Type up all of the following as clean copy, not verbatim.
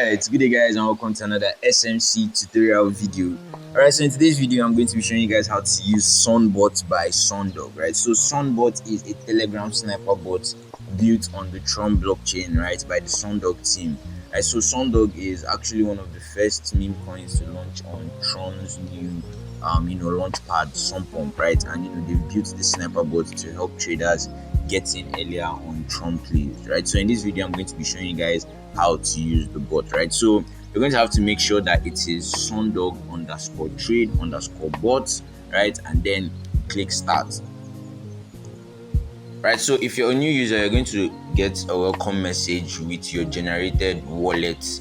It's good day guys and welcome to another SMC tutorial video. Alright, so in today's video I'm going to be showing you guys how to use Sunbot by Sundog, right? So Sunbot is a Telegram sniper bot built on the Tron blockchain, right, by the Sundog team. Right, so Sundog is actually one of the first meme coins to launch on Tron's new launch pad Sunpump, right? And they've built this sniper bot to help traders get in earlier on Tron plays, right? So in this video I'm going to be showing you guys how to use the bot, right? So you're going to have to make sure that it is Sundog _trade _bot, right? And then click start. Right, so if you're a new user, you're going to get a welcome message with your generated wallet,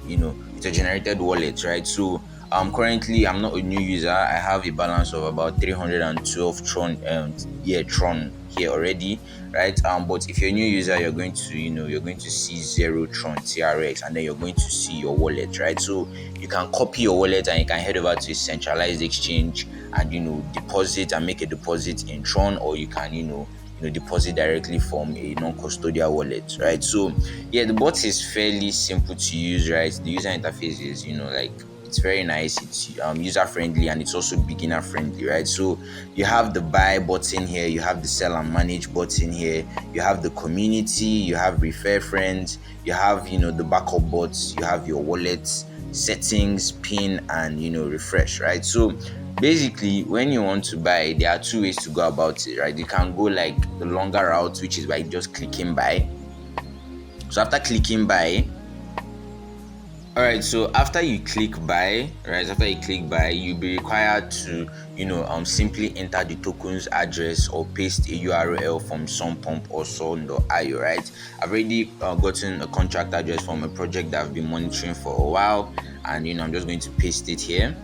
with a generated wallet, right? So currently I'm not a new user. I have a balance of about 312 Tron here already, right? But if you're a new user, you're going to see 0 Tron TRX, and then you're going to see your wallet, right? So you can copy your wallet and you can head over to a centralized exchange and deposit and make a deposit in Tron, or you can deposit directly from a non-custodial wallet, right? So yeah, the bot is fairly simple to use, right? The user interface is it's very nice, it's user friendly, and it's also beginner friendly, right? So you have the buy button here, you have the sell and manage button here, you have the community, you have refer friends, you have the backup bots, you have your wallet settings, pin, and refresh, right? So basically, when you want to buy, there are two ways to go about it, right? You can go like the longer route, which is by just clicking buy. So after clicking buy, after you click buy, you'll be required to simply enter the token's address or paste a URL from Sunpump or Sun.io, right? I've already gotten a contract address from a project that I've been monitoring for a while, and I'm just going to paste it here.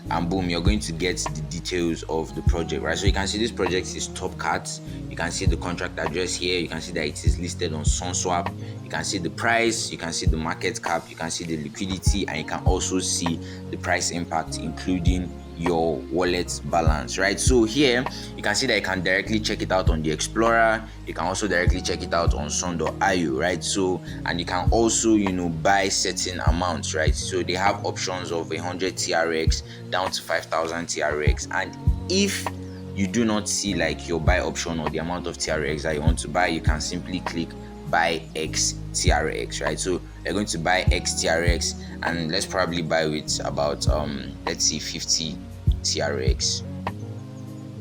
And boom, you're going to get the details of the project, right? So you can see this project is Topcat. You can see the contract address here. You can see that it is listed on SunSwap. You can see the price, you can see the market cap, you can see the liquidity, and you can also see the price impact, including your wallet balance, right? So here you can see that you can directly check it out on the Explorer. You can also directly check it out on Sun.io, right? So, and you can also buy certain amounts, right? So they have options of 100 TRX down to 5,000 TRX, and if you do not see like your buy option or the amount of TRX that you want to buy, you can simply click buy X TRX, right? So you're going to buy X TRX, and let's probably buy with about let's see 50 TRX.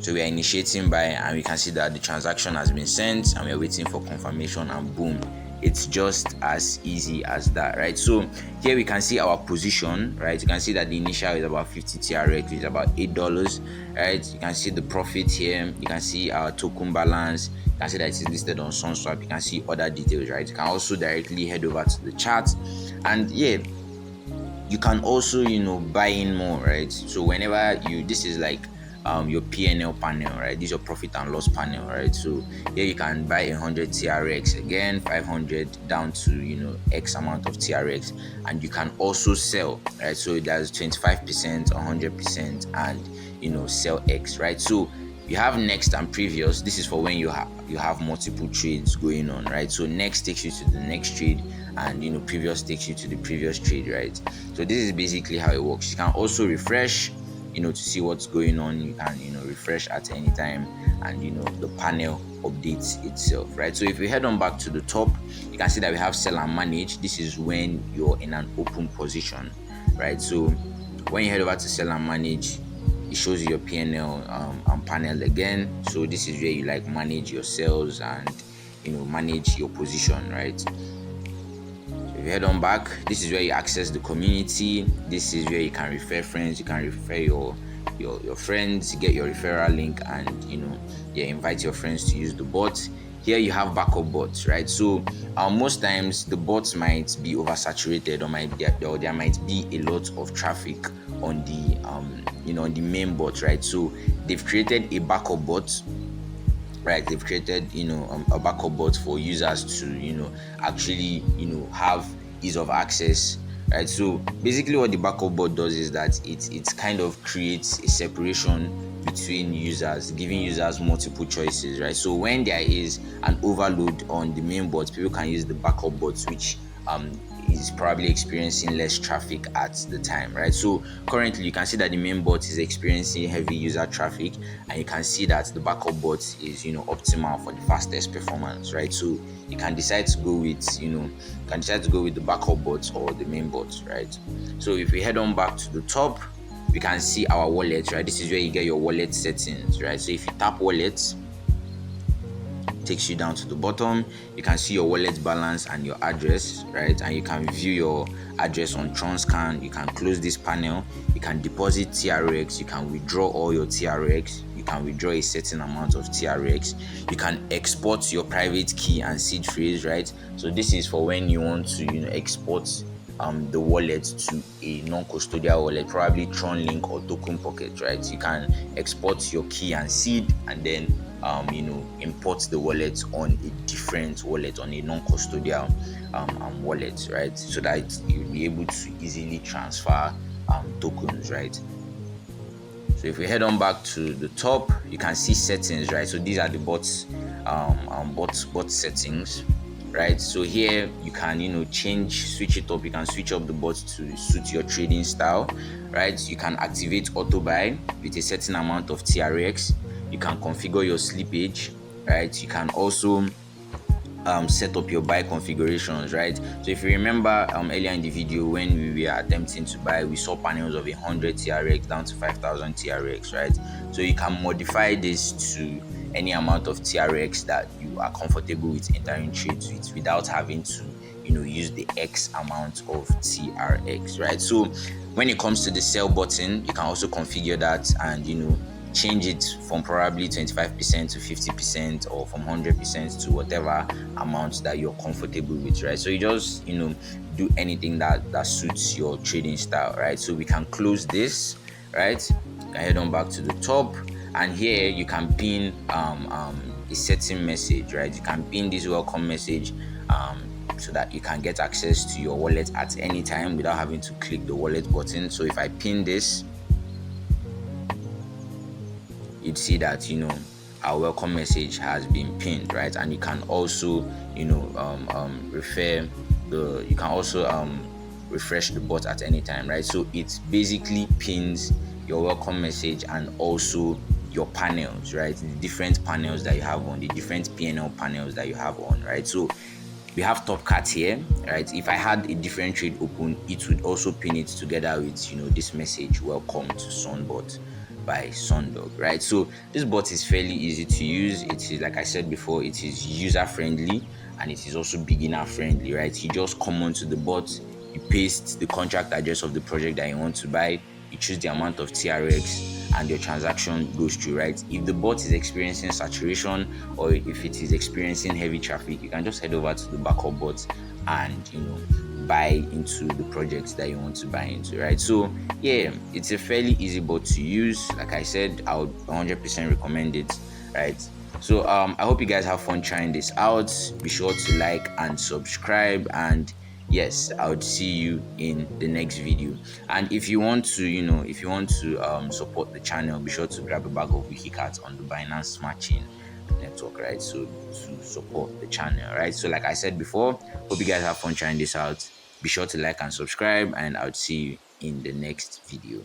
So we are initiating buy, and we can see that the transaction has been sent, and we are waiting for confirmation, and boom, it's just as easy as that, right? So here we can see our position, right? You can see that the initial is about 50 TRX, which is about $8, right? You can see the profit here. You can see our token balance. You can see that it is listed on SunSwap. You can see other details, right? You can also directly head over to the chart, and yeah, you can also buy in more, right? So whenever this is like your PNL panel, right? This is your profit and loss panel, right? So here you can buy 100 TRX, again 500 down to X amount of TRX, and you can also sell, right? So there's 25%, 100%, and sell X, right? So you have next and previous. This is for when you have multiple trades going on, right? So next takes you to the next trade, and previous takes you to the previous trade, right? So this is basically how it works. You can also refresh to see what's going on. You can refresh at any time, and the panel updates itself, right? So if we head on back to the top, you can see that we have sell and manage. This is when you're in an open position, right? So when you head over to sell and manage, it shows you your PNL and panel again. So this is where you manage your sales and manage your position, right? If you head on back, this is where you access the community. This is where you can refer friends. You can refer your friends, get your referral link, and invite your friends to use the bot. Here you have backup bots, right? So most times the bots might be oversaturated, or there might be a lot of traffic on the on the main bot, right? So they've created a backup bot, right? They've created a backup bot for users to actually have ease of access, right? So basically what the backup bot does is that it kind of creates a separation between users, giving users multiple choices, right? So when there is an overload on the main bot, people can use the backup bots, which is probably experiencing less traffic at the time, right? So currently you can see that the main bot is experiencing heavy user traffic, and you can see that the backup bot is optimal for the fastest performance, right? So you can decide to go with the backup bot or the main bot, right? So if we head on back to the top, we can see our wallet, right? This is where you get your wallet settings, right? So if you tap wallet, takes you down to the bottom. You can see your wallet balance and your address, right? And you can view your address on Transcan. You can close this panel. You can deposit TRX. You can withdraw all your TRX. You can withdraw a certain amount of TRX. You can export your private key and seed phrase, right? So this is for when you want to export the wallet to a non-custodial wallet, probably Tron Link or Token Pocket, right? You can export your key and seed, and then import the wallet on a different wallet, on a non-custodial wallet, right? So that you'll be able to easily transfer tokens, right? So if we head on back to the top, you can see settings, right? So these are the bots bot settings, right? So here you can switch it up. You can switch up the bot to suit your trading style, right? You can activate auto buy with a certain amount of TRX. You can configure your slippage, right? You can also set up your buy configurations, right? So if you remember earlier in the video when we were attempting to buy, we saw panels of 100 TRX down to 5,000 TRX, right? So you can modify this to any amount of TRX that you are comfortable with entering trades with without having to use the X amount of TRX, right? So when it comes to the sell button, you can also configure that and change it from probably 25% to 50%, or from 100% to whatever amount that you're comfortable with, right? So you just do anything that suits your trading style, right? So we can close this, right? You can head on back to the top, and here you can pin a certain message, right? You can pin this welcome message so that you can get access to your wallet at any time without having to click the wallet button. So if I pin this, you'd see that our welcome message has been pinned, right? And you can also refresh the bot at any time, right? So it basically pins your welcome message and also your panels, right? The different panels that you have on, the different PNL panels that you have on, right? So we have top cut here, right? If I had a different trade open, it would also pin it together with this message, welcome to Sunbot by Sundog, right? So this bot is fairly easy to use. It is, like I said before, it is user friendly and it is also beginner friendly, right? You just come onto the bot, you paste the contract address of the project that you want to buy, you choose the amount of TRX, and your transaction goes through, right? If the bot is experiencing saturation or if it is experiencing heavy traffic, you can just head over to the backup bot and buy into the projects that you want to buy into, right? So yeah, it's a fairly easy bot to use. Like I said, I would 100% recommend it, right? So I hope you guys have fun trying this out. Be sure to like and subscribe, and yes, I would see you in the next video. And if you want to support the channel, be sure to grab a bag of WikiCat on the Binance Smart Chain network, right? So to support the channel, right? So like I said before, hope you guys have fun trying this out. Be sure to like and subscribe, and I would see you in the next video.